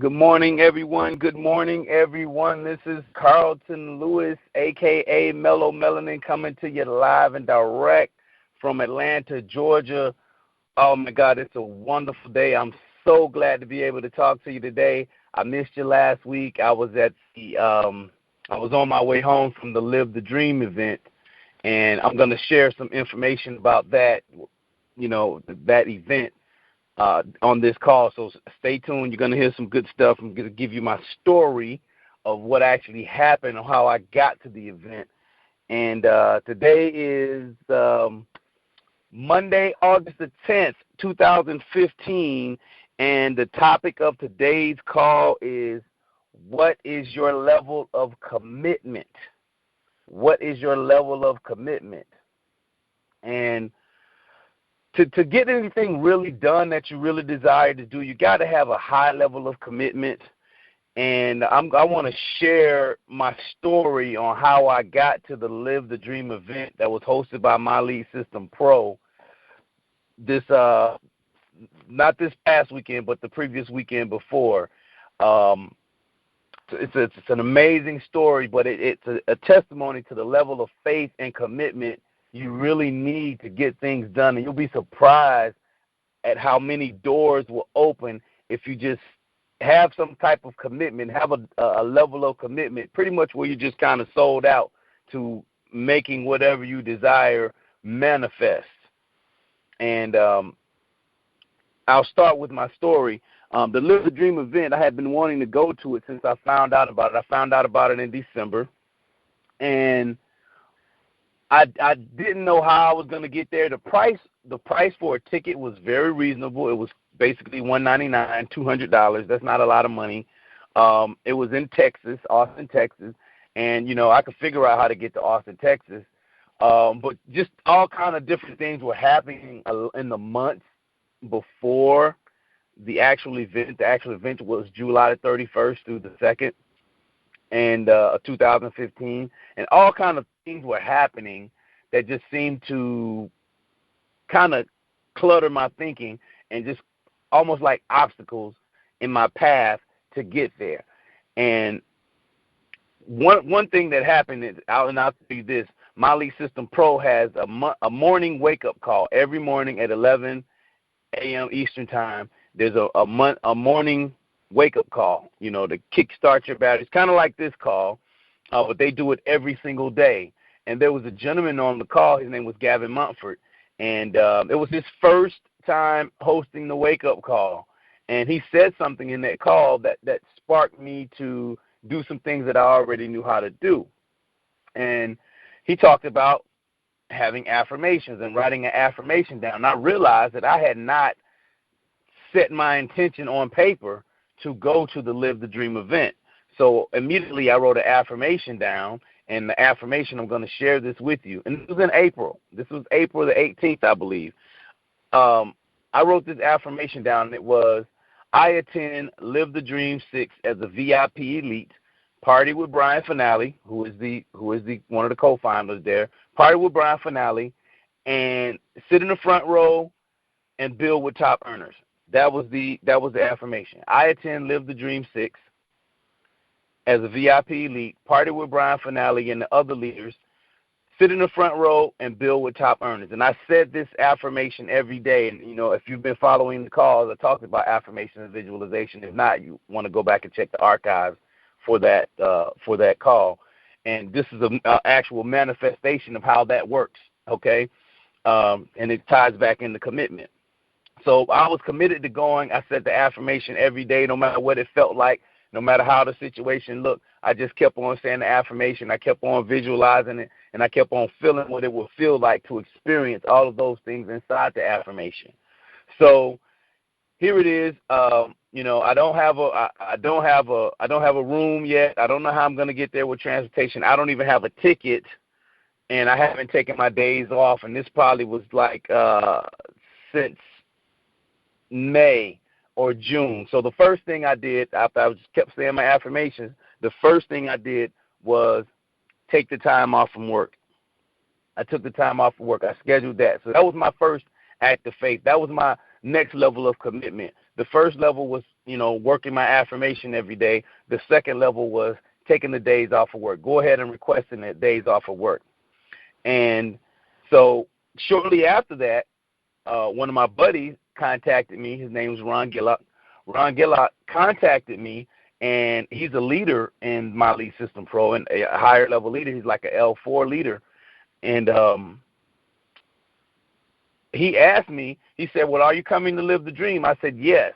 Good morning, everyone. Good morning, everyone. This is Carlton Lewis, a.k.a. Mellow Melanin, coming to you live and direct from Atlanta, Georgia. Oh, my God, it's a wonderful day. I'm so glad to be able to talk to you today. I missed you last week. I was on my way home from the Live the Dream event, and I'm going to share some information about that, that event. On this call, so stay tuned. You're going to hear some good stuff. I'm going to give you my story of what actually happened and how I got to the event. And today is Monday, August the 10th, 2015, and the topic of today's call is, what is your level of commitment? What is your level of commitment? And to get anything really done that you really desire to do, you got to have a high level of commitment. And I want to share my story on how I got to the Live the Dream event that was hosted by My Lead System Pro. This not this past weekend, but the previous weekend before. It's an amazing story, but it's a testimony to the level of faith and commitment you really need to get things done, and you'll be surprised at how many doors will open if you just have some type of commitment, have a level of commitment, pretty much where you just kind of sold out to making whatever you desire manifest. And I'll start with my story. The Live the Dream event, I had been wanting to go to it since I found out about it. I found out about it in December, and I didn't know how I was going to get there. The price for a ticket was very reasonable. It was basically $199, $200. That's not a lot of money. It was in Texas, Austin, Texas, and I could figure out how to get to Austin, Texas. But just all kind of different things were happening in the months before the actual event. The actual event was July the 31st through the 2nd. And 2015, and all kind of things were happening that just seemed to kind of clutter my thinking and just almost like obstacles in my path to get there. And one thing that happened is, I'll tell you this, My Lead System Pro has a morning wake-up call every morning at 11 a.m. Eastern Time. There's a morning wake-up call, to kickstart your batteries, kind of like this call, but they do it every single day. And there was a gentleman on the call. His name was Gavin Montfort, and it was his first time hosting the wake-up call. And he said something in that call that sparked me to do some things that I already knew how to do. And he talked about having affirmations and writing an affirmation down. And I realized that I had not set my intention on paper to go to the Live the Dream event. So immediately I wrote an affirmation down, and the affirmation, I'm going to share this with you. And this was in April. This was April the 18th, I believe. I wrote this affirmation down, and it was, I attend Live the Dream 6 as a VIP elite, party with Brian Finale, who is one of the co-founders there, party with Brian Finale, and sit in the front row and build with top earners. That was the affirmation. I attend Live the Dream 6 as a VIP elite, party with Brian Finale and the other leaders, sit in the front row, and build with top earners. And I said this affirmation every day. And, if you've been following the calls, I talked about affirmation and visualization. If not, you want to go back and check the archives for that call. And this is an actual manifestation of how that works, okay? And it ties back into commitment. So I was committed to going. I said the affirmation every day, no matter what it felt like, no matter how the situation looked. I just kept on saying the affirmation. I kept on visualizing it, and I kept on feeling what it would feel like to experience all of those things inside the affirmation. So here it is. I don't have a room yet. I don't know how I'm going to get there with transportation. I don't even have a ticket, and I haven't taken my days off. And this probably was like since May or June. So the first thing I did after I just kept saying my affirmations, the first thing I did was take the time off from work. I took the time off from work. I scheduled that. So that was my first act of faith. That was my next level of commitment. The first level was, working my affirmation every day. The second level was taking the days off of work. Go ahead and requesting the days off of work. And so shortly after that, one of my buddies contacted me. His name was Ron Gillott. Ron Gillott contacted me, and he's a leader in My Lead System Pro, and a higher level leader. He's like an L4 leader. And he asked me, he said, well, are you coming to live the dream? I said, yes.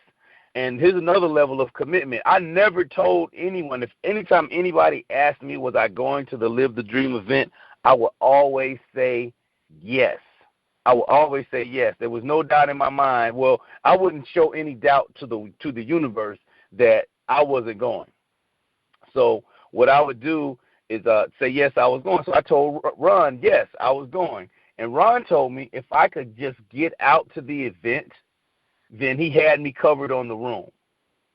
And here's another level of commitment. I never told anyone. Anytime anybody asked me, was I going to the Live the Dream event, I would always say yes. I would always say yes. There was no doubt in my mind. Well, I wouldn't show any doubt to the universe that I wasn't going. So what I would do is say yes, I was going. So I told Ron, yes, I was going. And Ron told me if I could just get out to the event, then he had me covered on the room.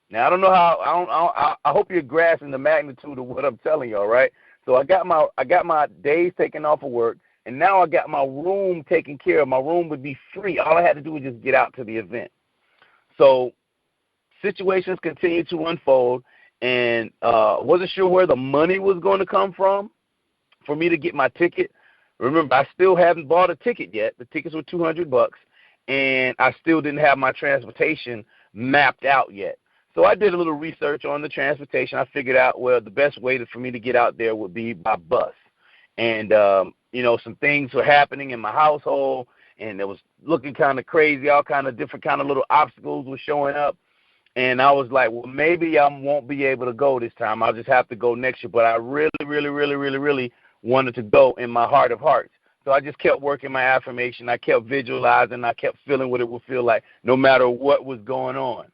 Now, I don't know how. I hope you're grasping the magnitude of what I'm telling you, all right? So I got my days taken off of work, and now I got my room taken care of. My room would be free. All I had to do was just get out to the event. So situations continued to unfold, and wasn't sure where the money was going to come from for me to get my ticket. Remember, I still haven't bought a ticket yet. The tickets were $200, and I still didn't have my transportation mapped out yet. So I did a little research on the transportation. I figured out, well, the best way for me to get out there would be by bus. And, some things were happening in my household, and it was looking kind of crazy. All kind of different kind of little obstacles were showing up. And I was like, well, maybe I won't be able to go this time. I'll just have to go next year. But I really, really, really, really, really wanted to go in my heart of hearts. So I just kept working my affirmation. I kept visualizing. I kept feeling what it would feel like no matter what was going on,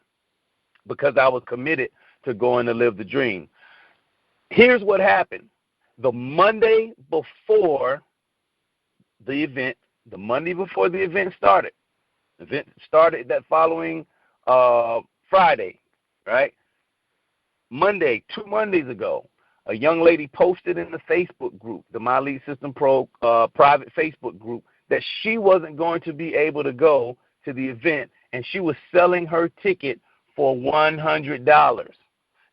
because I was committed to going to live the dream. Here's what happened. The Monday before the event started. The event started that following Friday, right? Monday, 2 Mondays ago, a young lady posted in the Facebook group, the My Lead System Pro private Facebook group, that she wasn't going to be able to go to the event, and she was selling her ticket for $100.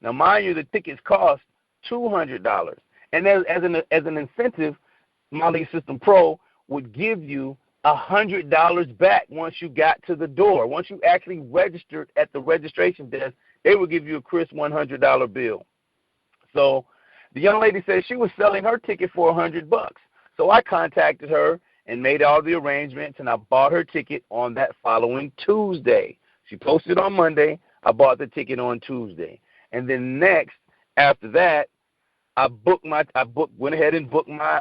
Now, mind you, the tickets cost $200. And as an incentive, My Lead System Pro would give you $100 back once you got to the door. Once you actually registered at the registration desk, they would give you a crisp $100 bill. So the young lady said she was selling her ticket for $100. So I contacted her and made all the arrangements, and I bought her ticket on that following Tuesday. She posted on Monday. I bought the ticket on Tuesday. And then next, after that, I went ahead and booked my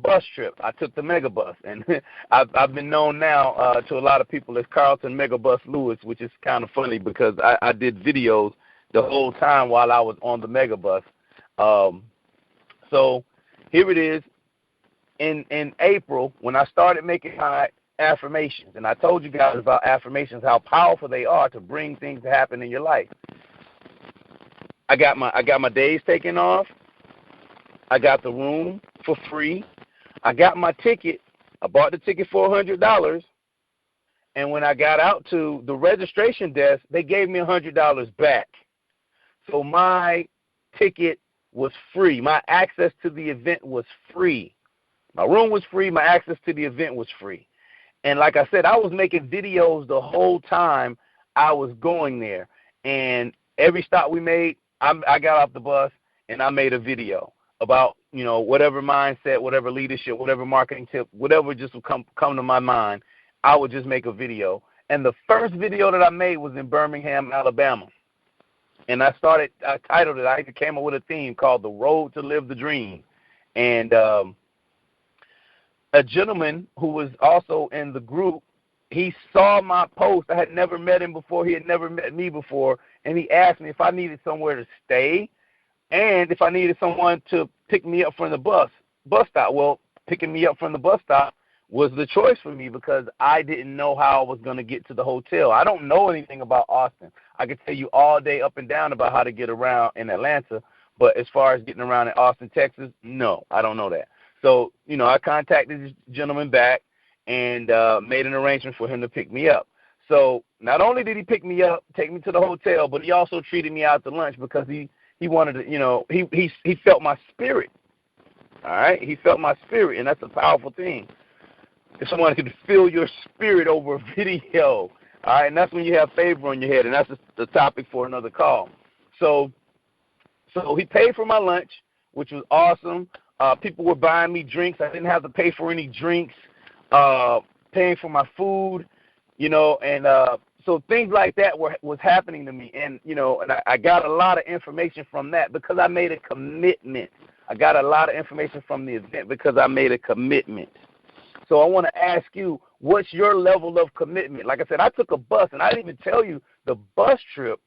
bus trip. I took the Megabus, and I've been known now to a lot of people as Carlton Megabus Lewis, which is kind of funny because I did videos the whole time while I was on the Megabus. So here it is in April when I started making my affirmations, and I told you guys about affirmations, how powerful they are to bring things to happen in your life. I got my days taken off. I got the room for free. I got my ticket. I bought the ticket for $100. And when I got out to the registration desk, they gave me $100 back. So my ticket was free. My access to the event was free. My room was free. My access to the event was free. And like I said, I was making videos the whole time I was going there. And every stop we made, I got off the bus and I made a video about, whatever mindset, whatever leadership, whatever marketing tip, whatever just would come to my mind, I would just make a video. And the first video that I made was in Birmingham, Alabama. And I titled it, I came up with a theme called The Road to Live the Dream. And a gentleman who was also in the group, he saw my post. I had never met him before. He had never met me before. And he asked me if I needed somewhere to stay and if I needed someone to pick me up from the bus stop. Well, picking me up from the bus stop was the choice for me because I didn't know how I was going to get to the hotel. I don't know anything about Austin. I could tell you all day up and down about how to get around in Atlanta, but as far as getting around in Austin, Texas, no, I don't know that. So, I contacted this gentleman back and made an arrangement for him to pick me up. So not only did he pick me up, take me to the hotel, but he also treated me out to lunch because he wanted to, he felt my spirit. All right, he felt my spirit, and that's a powerful thing. If someone could feel your spirit over a video, all right, and that's when you have favor on your head, and that's the topic for another call. So he paid for my lunch, which was awesome. People were buying me drinks. I didn't have to pay for any drinks. Paying for my food, and so things like that was happening to me, and and I got a lot of information from that because I made a commitment. I got a lot of information from the event because I made a commitment. So I want to ask you, what's your level of commitment? Like I said, I took a bus, and I didn't even tell you the bus trip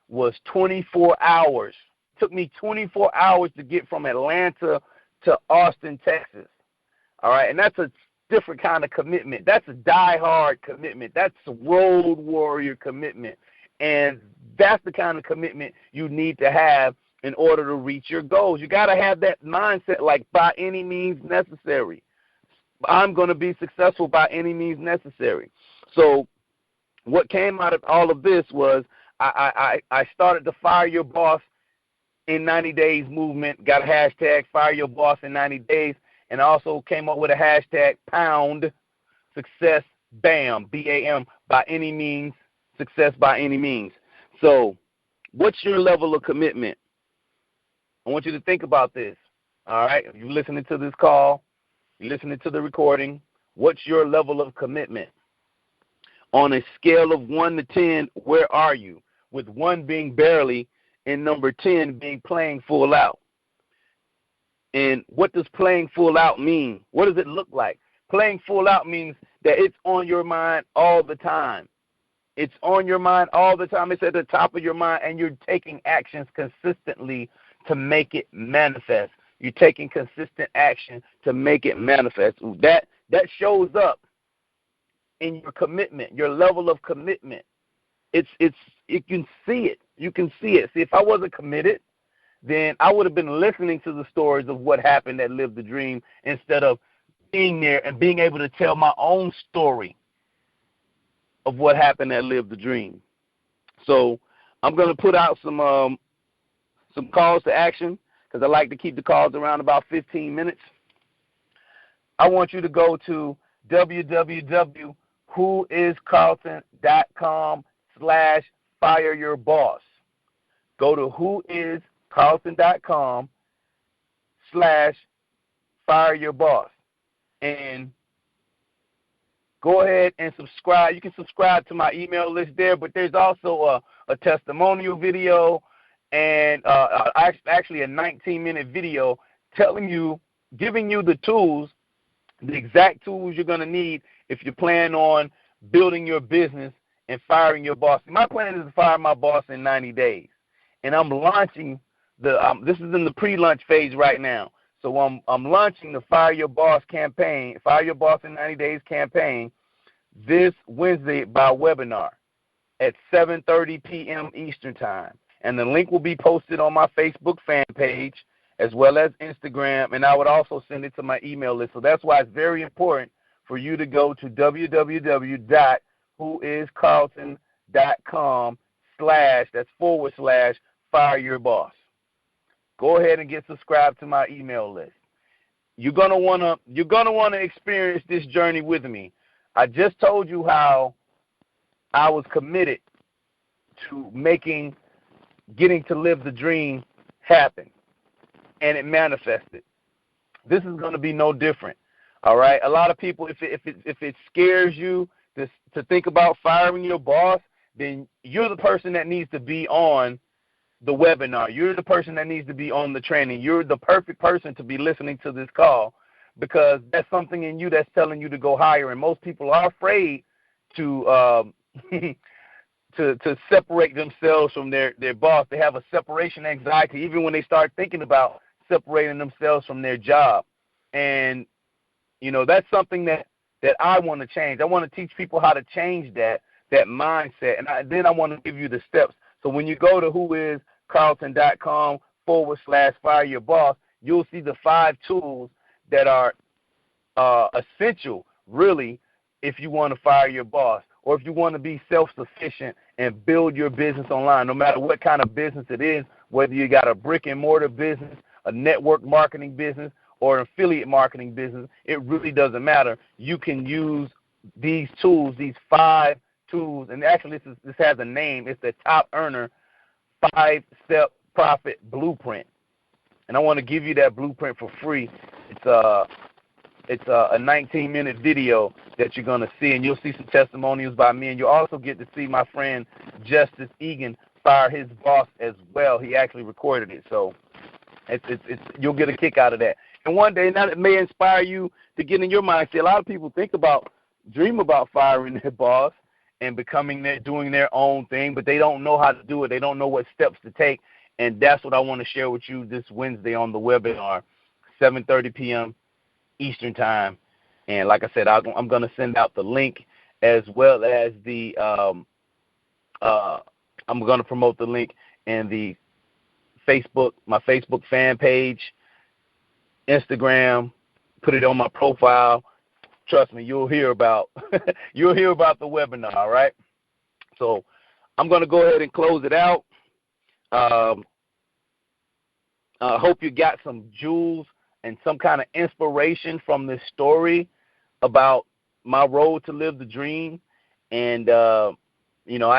was 24 hours. It took me 24 hours to get from Atlanta to Austin, Texas. All right, and that's a different kind of commitment. That's a die-hard commitment. That's a road warrior commitment. And that's the kind of commitment you need to have in order to reach your goals. You got to have that mindset, like by any means necessary. I'm going to be successful by any means necessary. So what came out of all of this was I started the Fire Your Boss in 90 Days movement, got a hashtag Fire Your Boss in 90 Days, and also came up with a hashtag pound success BAM, B-A-M, by any means, success by any means. So what's your level of commitment? I want you to think about this, all right? If you're listening to this call, you're listening to the recording, what's your level of commitment? On a scale of 1 to 10, where are you? With 1 being barely and number 10 being playing full out. And what does playing full out mean? What does it look like? Playing full out means that it's on your mind all the time. It's on your mind all the time. It's at the top of your mind, and you're taking actions consistently to make it manifest. You're taking consistent action to make it manifest. That shows up in your commitment, your level of commitment. You can see it. You can see it. See, if I wasn't committed, then I would have been listening to the stories of what happened that lived the dream instead of being there and being able to tell my own story of what happened that lived the dream. So I'm going to put out some calls to action because I like to keep the calls around about 15 minutes. I want you to go to www.whoiscarlton.com/fireyourboss. Go to whoiscarlton.com/fireyourboss and go ahead and subscribe. You can subscribe to my email list there, but there's also a testimonial video and actually a 19-minute video giving you the tools, the exact tools you're going to need if you plan on building your business and firing your boss. My plan is to fire my boss in 90 days, and I'm launching this is in the pre-launch phase right now. So I'm launching the Fire Your Boss campaign, Fire Your Boss in 90 Days campaign, this Wednesday by webinar at 7:30 p.m. Eastern Time. And the link will be posted on my Facebook fan page as well as Instagram, and I would also send it to my email list. So that's why it's very important for you to go to www.whoiscarlton.com/fire-your-boss. Go ahead and get subscribed to my email list. You're gonna wanna experience this journey with me. I just told you how I was committed to getting to live the dream happen, and it manifested. This is going to be no different. All right. A lot of people, if it scares you to think about firing your boss, then you're the person that needs to be on the webinar. You're the person that needs to be on the training. You're the perfect person to be listening to this call because that's something in you that's telling you to go higher. And most people are afraid to to separate themselves from their boss. They have a separation anxiety even when they start thinking about separating themselves from their job. And, that's something that I want to change. I want to teach people how to change that mindset. And then I want to give you the steps. So when you go to whoiscarlton.com/fire-your-boss, you'll see the 5 tools that are essential, really, if you want to fire your boss, or if you want to be self-sufficient and build your business online, no matter what kind of business it is, whether you got a brick-and-mortar business, a network marketing business, or an affiliate marketing business, it really doesn't matter. You can use these tools, these 5 tools, and actually this has a name. It's the Top Earner 5-Step Profit Blueprint. And I want to give you that blueprint for free. It's a 19-minute video that you're going to see, and you'll see some testimonials by me, and you'll also get to see my friend Justice Egan fire his boss as well. He actually recorded it, so you'll get a kick out of that. And one day, now it may inspire you to get in your mind. See, a lot of people dream about firing their boss and doing their own thing, but they don't know how to do it. They don't know what steps to take, and that's what I want to share with you this Wednesday on the webinar, 7:30 p.m. Eastern Time. And like I said, I'm going to send out the link as well as I'm going to promote the link in the my Facebook fan page, Instagram, put it on my profile. Trust me, you'll hear about the webinar, all right? So I'm going to go ahead and close it out. I hope you got some jewels and some kind of inspiration from this story about my road to live the dream. And, I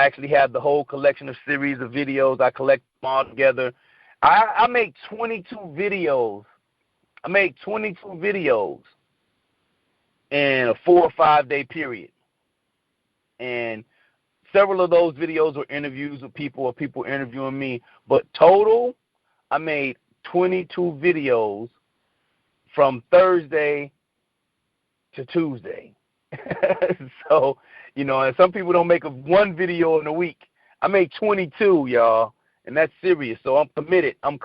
actually have the whole collection of series of videos. I collect them all together. I make 22 videos. in a 4 or 5 day period. And several of those videos were interviews with people or people interviewing me. But total, I made 22 videos from Thursday to Tuesday. So, and some people don't make one video in a week. I make 22, y'all, and that's serious. So I'm committed. And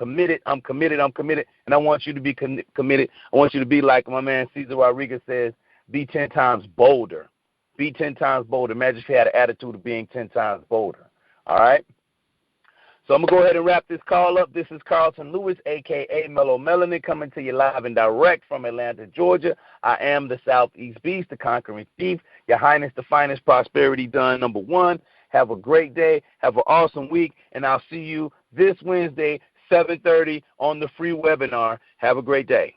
I want you to be committed. I want you to be like my man Cesar Rodriguez says, be 10 times bolder. Be 10 times bolder. Imagine if you had an attitude of being 10 times bolder. All right? So I'm going to go ahead and wrap this call up. This is Carlton Lewis, a.k.a. Mellow Melanin, coming to you live and direct from Atlanta, Georgia. I am the Southeast Beast, the Conquering Thief, Your Highness, the finest prosperity done, number 1. Have a great day. Have an awesome week. And I'll see you this Wednesday, 7:30 on the free webinar. Have a great day.